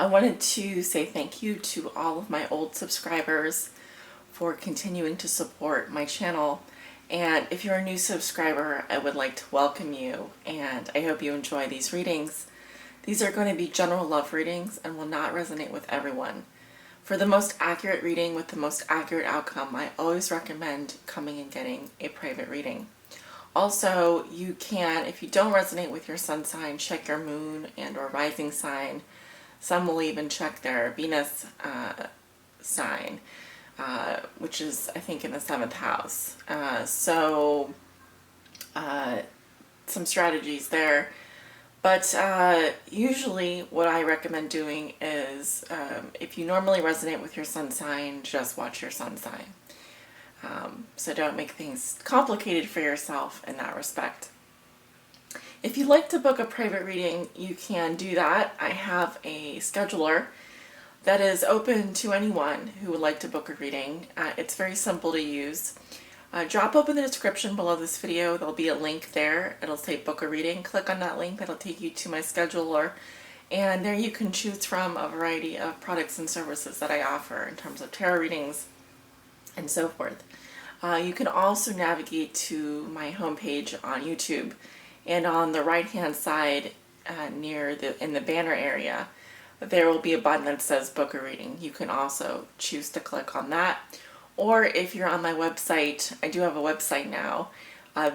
I wanted to say thank you to all of my old subscribers for continuing to support my channel. And if you're a new subscriber, I would like to welcome you, and I hope you enjoy these readings. These are going to be general love readings and will not resonate with everyone. For the most accurate reading with the most accurate outcome, I always recommend coming and getting a private reading. Also, you can, if you don't resonate with your sun sign, check your moon and or rising sign. Some will even check their Venus sign, which is, I think, in the 7th house. Some strategies there. But usually what I recommend doing is, if you normally resonate with your sun sign, just watch your sun sign. So don't make things complicated for yourself in that respect. If you'd like to book a private reading, you can do that. I have a scheduler that is open to anyone who would like to book a reading. It's very simple to use. Drop open the description below this video. There'll be a link there. It'll say book a reading. Click on that link. That'll take you to my scheduler. And there you can choose from a variety of products and services that I offer in terms of tarot readings and so forth. You can also navigate to my homepage on YouTube, and on the right hand side in the banner area, there will be a button that says book a reading. You can also choose to click on that. Or if you're on my website, I do have a website now,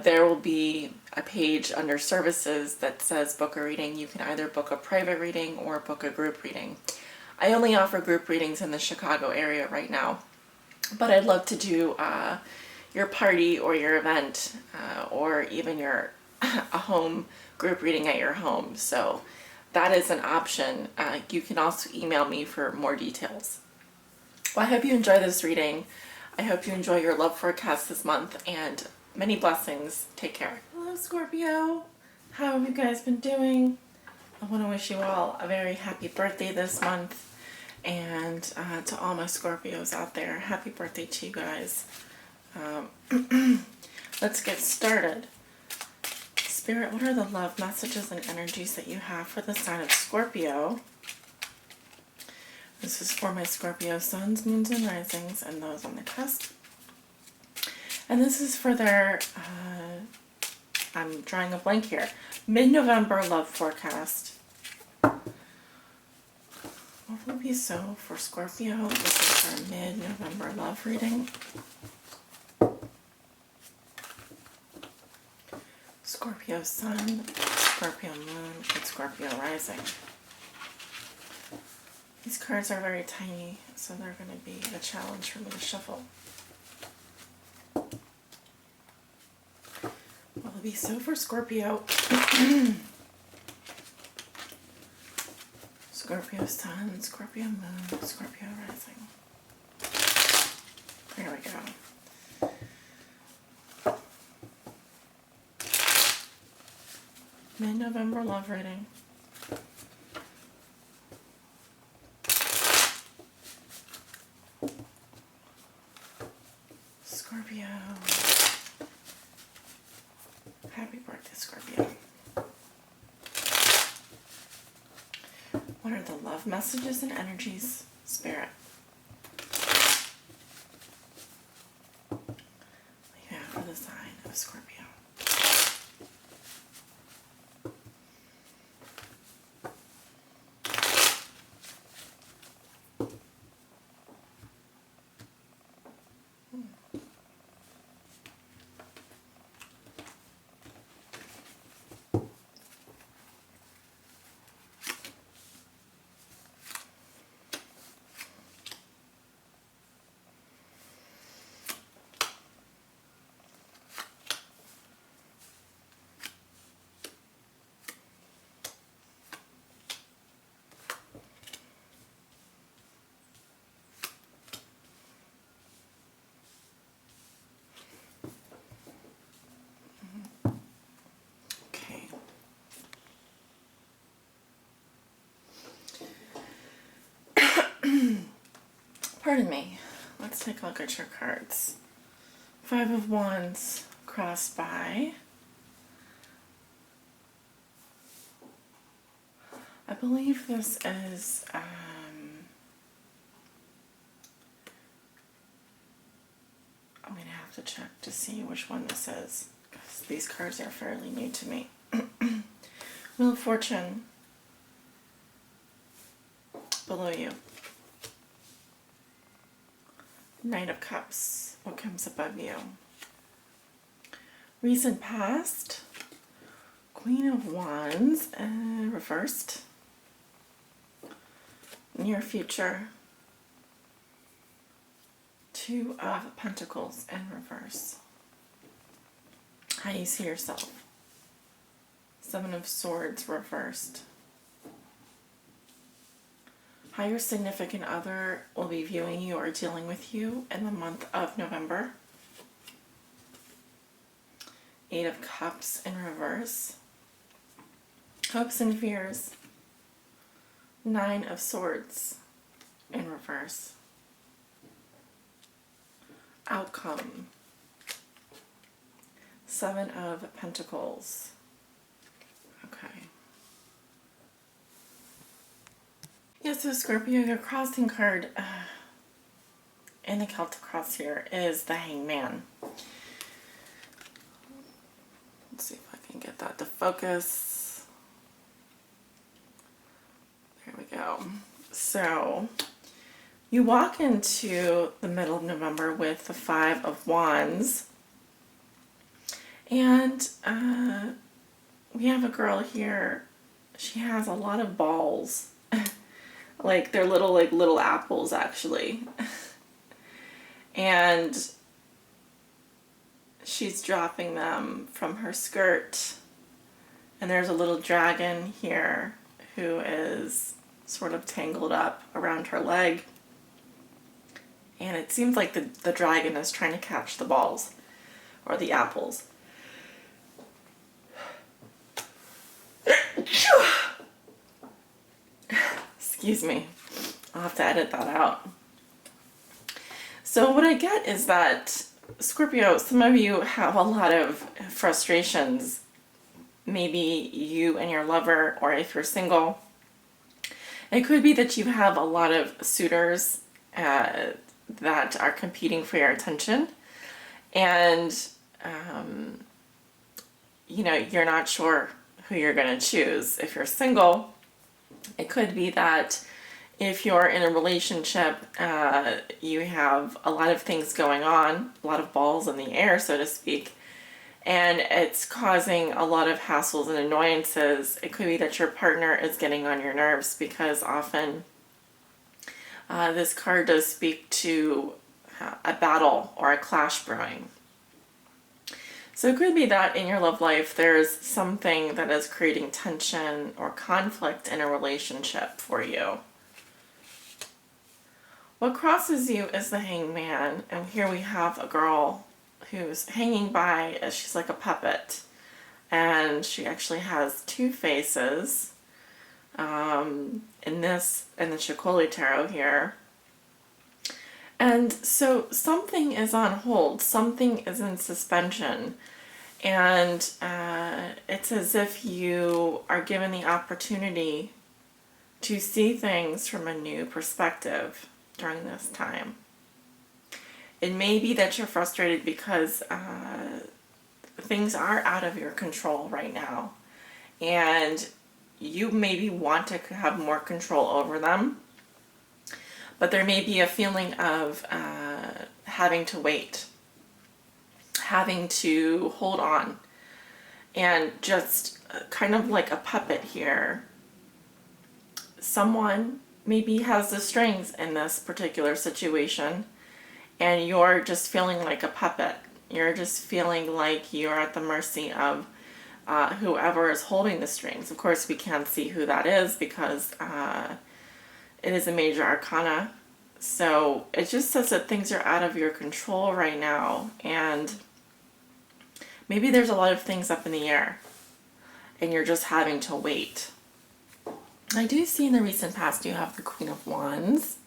there will be a page under services that says book a reading. You can either book a private reading or book a group reading. I only offer group readings in the Chicago area right now, but I'd love to do your party or your event or even a home group reading at your home. So that is an option. You can also email me for more details. Well, I hope you enjoy this reading. I hope you enjoy your love forecast this month, and many blessings. Take care. Hello, Scorpio. How have you guys been doing? I want to wish you all a very happy birthday this month, and to all my Scorpios out there, happy birthday to you guys. Let's get started. Spirit, what are the love messages and energies that you have for the sign of Scorpio? This is for my Scorpio suns, moons, and risings, and those on the cusp. And this is for their, I'm drawing a blank here, mid-November love forecast. What will be so for Scorpio? This is for mid-November love reading. Scorpio sun, Scorpio moon, and Scorpio rising. These cards are very tiny, so they're going to be a challenge for me to shuffle. Will it be so for Scorpio? Scorpio sun, Scorpio moon, Scorpio rising. There we go. Mid-November love reading. Scorpio. Happy birthday, Scorpio. What are the love messages and energies, Spirit? Yeah, for the sign of Scorpio. Pardon me. Let's take a look at your cards. 5 of Wands crossed by I believe this is, I'm going to have to check to see which one this is, because these cards are fairly new to me. Wheel of Fortune, below you. Knight of Cups, what comes above you? Recent past, Queen of Wands, reversed. Near future, Two of Pentacles in reverse. How you see yourself. Seven of Swords reversed. How your significant other will be viewing you or dealing with you in the month of November. Eight of Cups in reverse. Hopes and fears. Nine of Swords in reverse. Outcome. Seven of Pentacles. Okay. Yeah, so Scorpio, your crossing card in the Celtic cross here is the Hangman. Let's see if I can get that to focus. There we go. So you walk into the middle of November with the Five of Wands, and we have a girl here. She has a lot of balls. Like they're little apples actually. And she's dropping them from her skirt. And there's a little dragon here who is sort of tangled up around her leg. And it seems like the dragon is trying to catch the balls or the apples. Excuse me. I'll have to edit that out. So what I get is that, Scorpio, some of you have a lot of frustrations. Maybe you and your lover, or if you're single. It could be that you have a lot of suitors that are competing for your attention. And, you know, you're not sure who you're going to choose. If you're single, it could be that if you're in a relationship, you have a lot of things going on, a lot of balls in the air, so to speak, and it's causing a lot of hassles and annoyances. It could be that your partner is getting on your nerves, because often this card does speak to a battle or a clash brewing. So it could be that in your love life there's something that is creating tension or conflict in a relationship for you. What crosses you is the Hangman, and here we have a girl who's hanging by, she's like a puppet, and she actually has two faces in the Shikoli Tarot here. And so something is on hold, something is in suspension, and it's as if you are given the opportunity to see things from a new perspective during this time. It may be that you're frustrated because things are out of your control right now, and you maybe want to have more control over them, but there may be a feeling of having to wait, having to hold on, and just kind of like a puppet here. Someone maybe has the strings in this particular situation, and you're just feeling like a puppet. You're just feeling like you're at the mercy of whoever is holding the strings. Of course, we can't see who that is because it is a major arcana. So it just says that things are out of your control right now, and maybe there's a lot of things up in the air, and you're just having to wait. I do see in the recent past you have the Queen of Wands,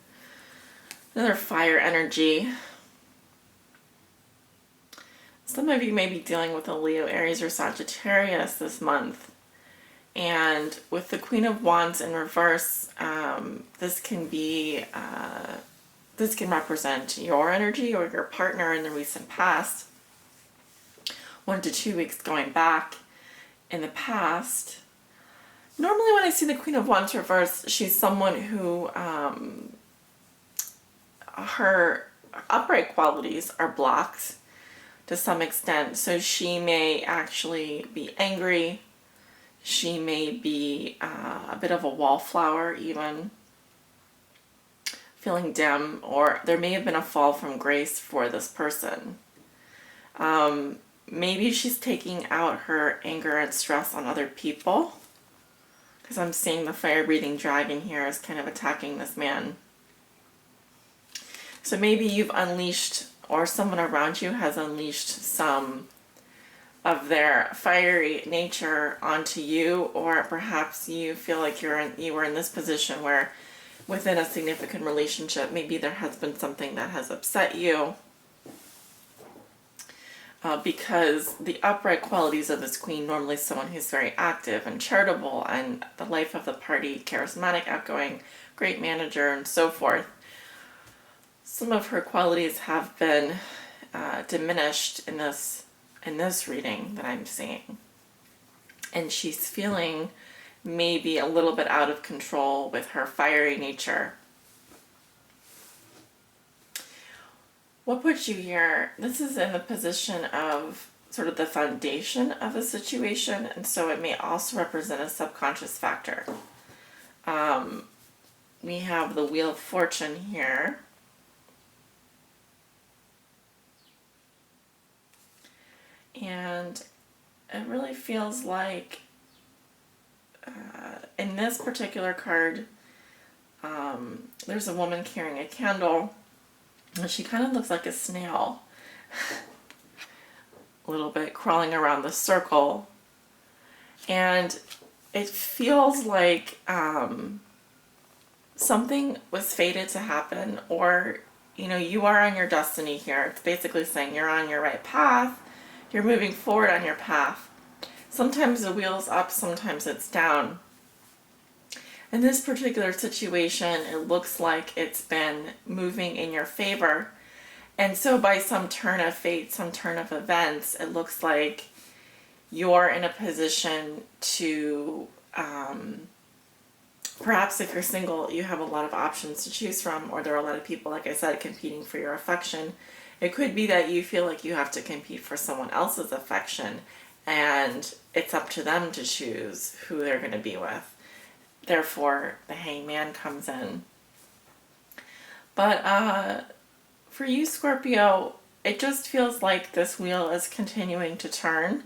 another fire energy. Some of you may be dealing with a Leo, Aries, or Sagittarius this month, And with the Queen of Wands in reverse, this can represent your energy or your partner in the recent past, 1 to 2 weeks going back in the past. Normally when I see the Queen of Wands reverse, she's someone who her upright qualities are blocked to some extent. So she may actually be angry. She may be a bit of a wallflower even, feeling dim, or there may have been a fall from grace for this person. Maybe she's taking out her anger and stress on other people, because I'm seeing the fire-breathing dragon here is kind of attacking this man. So maybe you've unleashed, or someone around you has unleashed some of their fiery nature onto you, or perhaps you feel like you were in this position where within a significant relationship, maybe there has been something that has upset you. Because the upright qualities of this queen, normally someone who's very active and charitable and the life of the party, charismatic, outgoing, great manager, and so forth. Some of her qualities have been diminished in this reading that I'm seeing. And she's feeling maybe a little bit out of control with her fiery nature. What puts you here? This is in the position of sort of the foundation of a situation, and so it may also represent a subconscious factor. We have the Wheel of Fortune here. And it really feels like in this particular card, there's a woman carrying a candle, and she kind of looks like a snail, a little bit crawling around the circle. And it feels like something was fated to happen, or, you are on your destiny here. It's basically saying you're on your right path. You're moving forward on your path. Sometimes the wheel's up, sometimes it's down. In this particular situation, it looks like it's been moving in your favor. And so by some turn of fate, some turn of events, it looks like you're in a position to, perhaps if you're single, you have a lot of options to choose from, or there are a lot of people, like I said, competing for your affection. It could be that you feel like you have to compete for someone else's affection, and it's up to them to choose who they're going to be with. Therefore, the Hangman comes in. But for you, Scorpio, it just feels like this wheel is continuing to turn.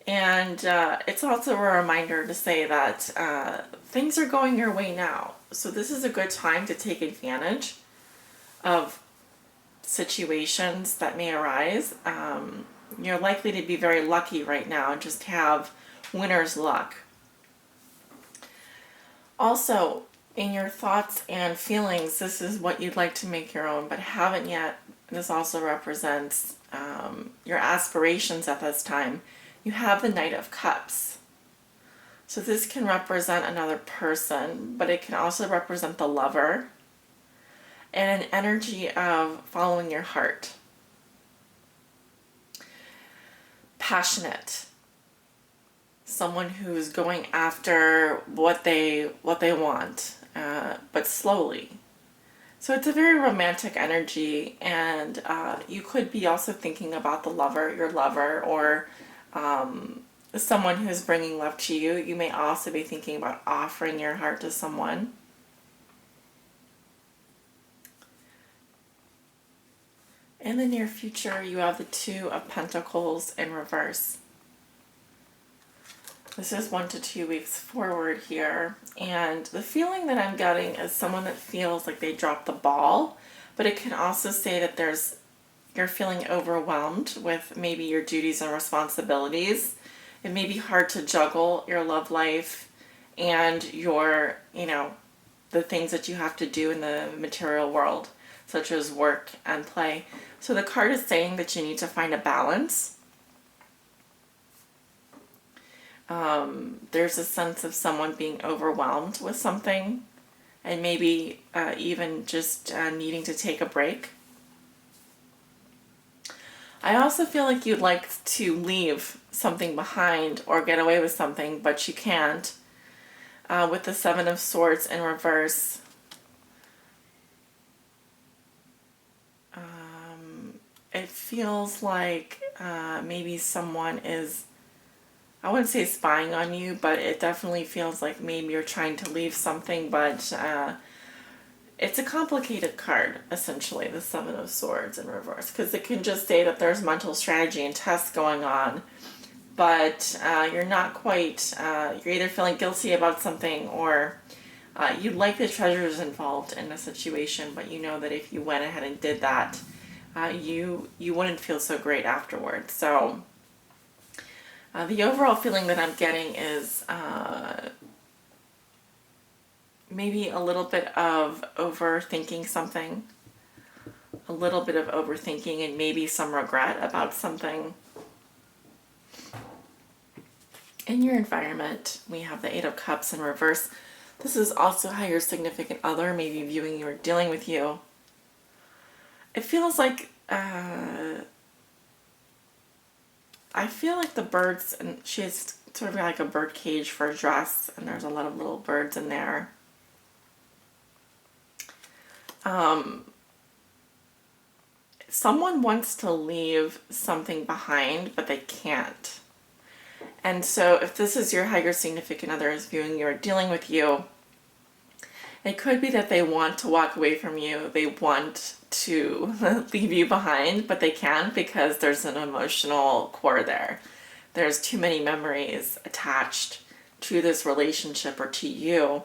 And it's also a reminder to say that things are going your way now. So this is a good time to take advantage of situations that may arise. You're likely to be very lucky right now and just have winner's luck. Also, in your thoughts and feelings, this is what you'd like to make your own but haven't yet. This also represents your aspirations at this time. You have the Knight of Cups. So this can represent another person, but it can also represent the lover and an energy of following your heart. Passionate. Someone who's going after what they want, but slowly. So it's a very romantic energy, and you could be also thinking about the lover, your lover, or someone who's bringing love to you. You may also be thinking about offering your heart to someone. In the near future, you have the Two of Pentacles in reverse. This is 1 to 2 weeks forward here, and the feeling that I'm getting is someone that feels like they dropped the ball, but it can also say that you're feeling overwhelmed with maybe your duties and responsibilities. It may be hard to juggle your love life and your, the things that you have to do in the material world, such as work and play. So the card is saying that you need to find a balance. There's a sense of someone being overwhelmed with something and maybe even just needing to take a break. I also feel like you'd like to leave something behind or get away with something, but you can't. With the Seven of Swords in reverse, it feels like maybe someone is, I wouldn't say spying on you, but it definitely feels like maybe you're trying to leave something, but it's a complicated card, essentially, the Seven of Swords in reverse, because it can just say that there's mental strategy and tests going on, but you're not quite, you're either feeling guilty about something or you'd like the treasures involved in the situation, but you know that if you went ahead and did that, you wouldn't feel so great afterwards. So the overall feeling that I'm getting is maybe a little bit of overthinking something, a little bit of overthinking, and maybe some regret about something. In your environment, we have the Eight of Cups in reverse. This is also how your significant other may be viewing you or dealing with you. It feels like I feel like the birds, and she has sort of like a bird cage for a dress, and there's a lot of little birds in there. Someone wants to leave something behind, but they can't. And so if this is your higher significant other is viewing you or dealing with you, it could be that they want to walk away from you. They want to leave you behind, but they can't because there's an emotional core there. There's too many memories attached to this relationship or to you.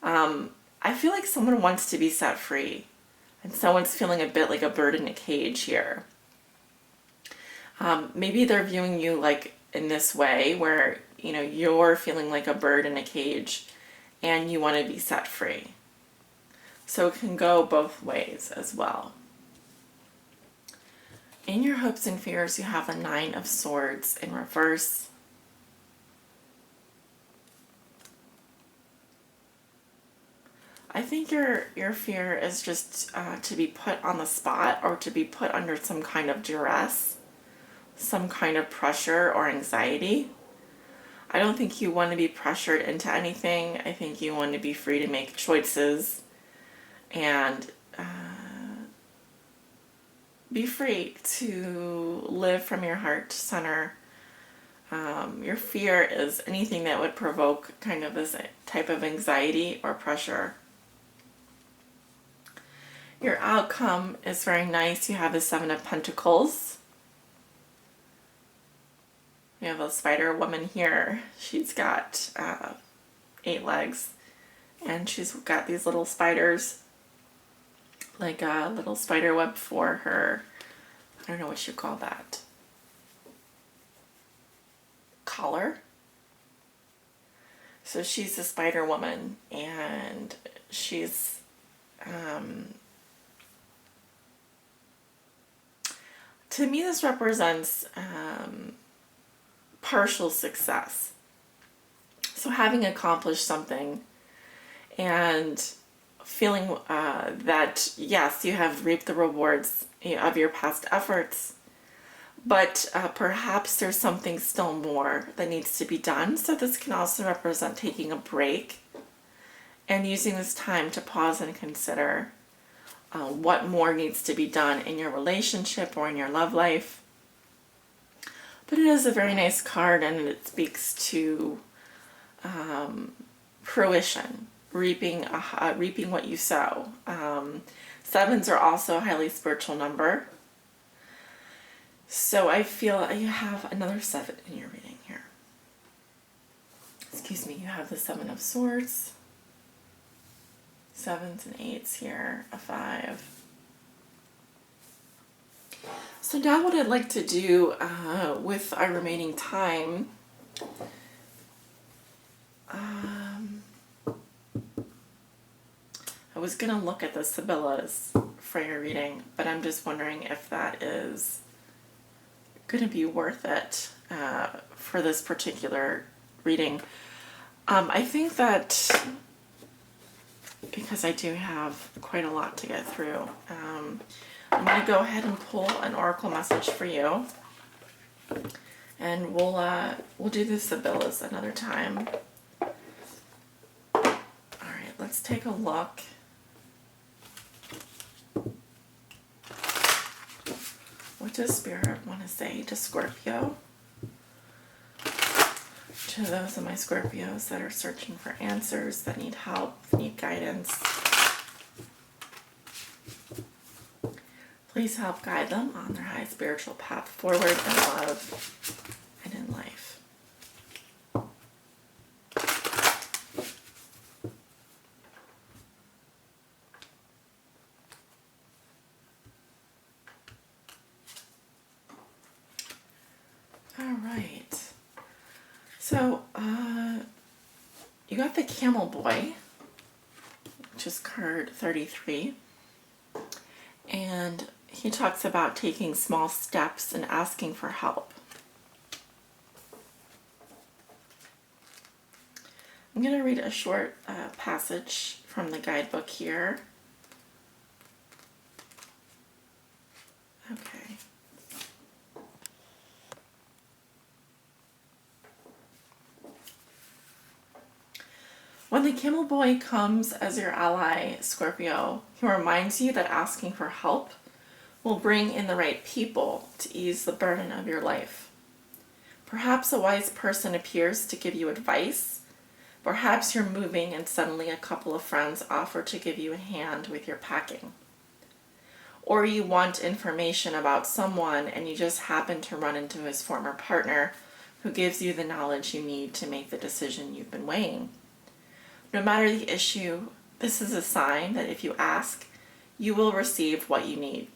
I feel like someone wants to be set free, and someone's feeling a bit like a bird in a cage here. Maybe they're viewing you like in this way where, you know, you're feeling like a bird in a cage and you want to be set free. So it can go both ways as well. In your hopes and fears, you have a Nine of Swords in reverse. I think your fear is just to be put on the spot or to be put under some kind of duress, some kind of pressure or anxiety. I don't think you want to be pressured into anything. I think you want to be free to make choices and be free to live from your heart center. Your fear is anything that would provoke kind of this type of anxiety or pressure. Your outcome is very nice. You have the Seven of Pentacles. You have a spider woman here. She's got 8 legs, and she's got these little spiders, like a little spider web for her, I don't know what you call that, collar. So she's a spider woman, and she's to me this represents partial success. So having accomplished something and feeling that yes, you have reaped the rewards of your past efforts, but perhaps there's something still more that needs to be done. So this can also represent taking a break and using this time to pause and consider what more needs to be done in your relationship or in your love life. But it is a very nice card, and it speaks to fruition, reaping what you sow. Sevens are also a highly spiritual number. So I feel you have another 7 in your reading here. Excuse me, you have the Seven of Swords, 7s and 8s here, a 5. So now what I'd like to do with our remaining time, I was going to look at the Sibyllas for your reading, but I'm just wondering if that is going to be worth it for this particular reading. I think that because I do have quite a lot to get through, I'm going to go ahead and pull an oracle message for you, and we'll do the Sibyllas another time. All right, let's take a look. What does Spirit want to say to Scorpio? To those of my Scorpios that are searching for answers, that need help, need guidance, please help guide them on their high spiritual path forward in love and in life. All right. So, you got the Camel Boy, which is card 33. And he talks about taking small steps and asking for help. I'm going to read a short passage from the guidebook here. Okay. When the Camel Boy comes as your ally, Scorpio, he reminds you that asking for help will bring in the right people to ease the burden of your life. Perhaps a wise person appears to give you advice. Perhaps you're moving and suddenly a couple of friends offer to give you a hand with your packing. Or you want information about someone and you just happen to run into his former partner who gives you the knowledge you need to make the decision you've been weighing. No matter the issue, this is a sign that if you ask, you will receive what you need.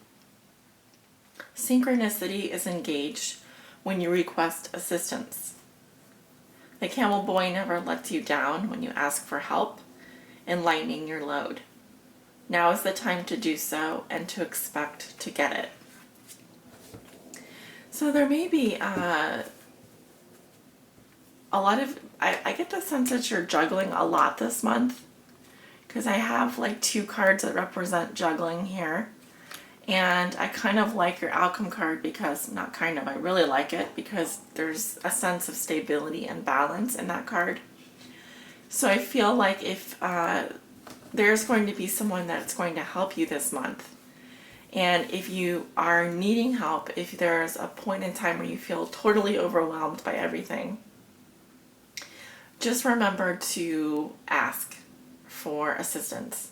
Synchronicity is engaged when you request assistance. The Camel Boy never lets you down when you ask for help in lightening your load. Now is the time to do so and to expect to get it. So there may be a lot of, I get the sense that you're juggling a lot this month, because I have like 2 cards that represent juggling here. And I kind of like your outcome card because, not kind of, I really like it because there's a sense of stability and balance in that card. So I feel like if there's going to be someone that's going to help you this month, and if you are needing help, if there's a point in time where you feel totally overwhelmed by everything, just remember to ask for assistance,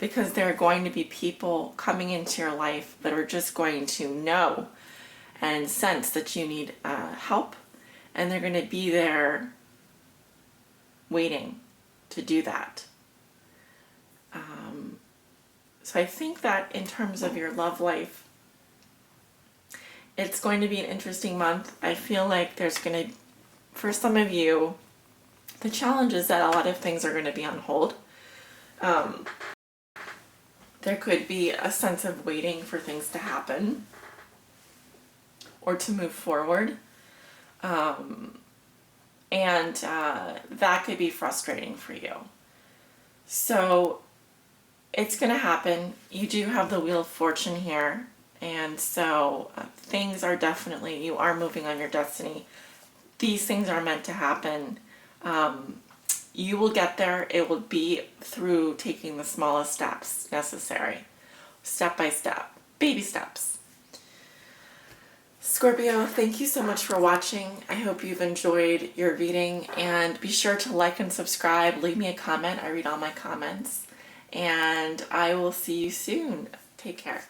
because there are going to be people coming into your life that are just going to know and sense that you need help, and they're going to be there waiting to do that. So I think that in terms of your love life, it's going to be an interesting month. I feel like there's going to, for some of you, the challenge is that a lot of things are going to be on hold. There could be a sense of waiting for things to happen or to move forward. And that could be frustrating for you. So it's going to happen. You do have the Wheel of Fortune here. And so things are definitely, you are moving on your destiny. These things are meant to happen. You will get there. It will be through taking the smallest steps necessary. Step by step. Baby steps. Scorpio, thank you so much for watching. I hope you've enjoyed your reading, and be sure to like and subscribe. Leave me a comment. I read all my comments. And I will see you soon. Take care.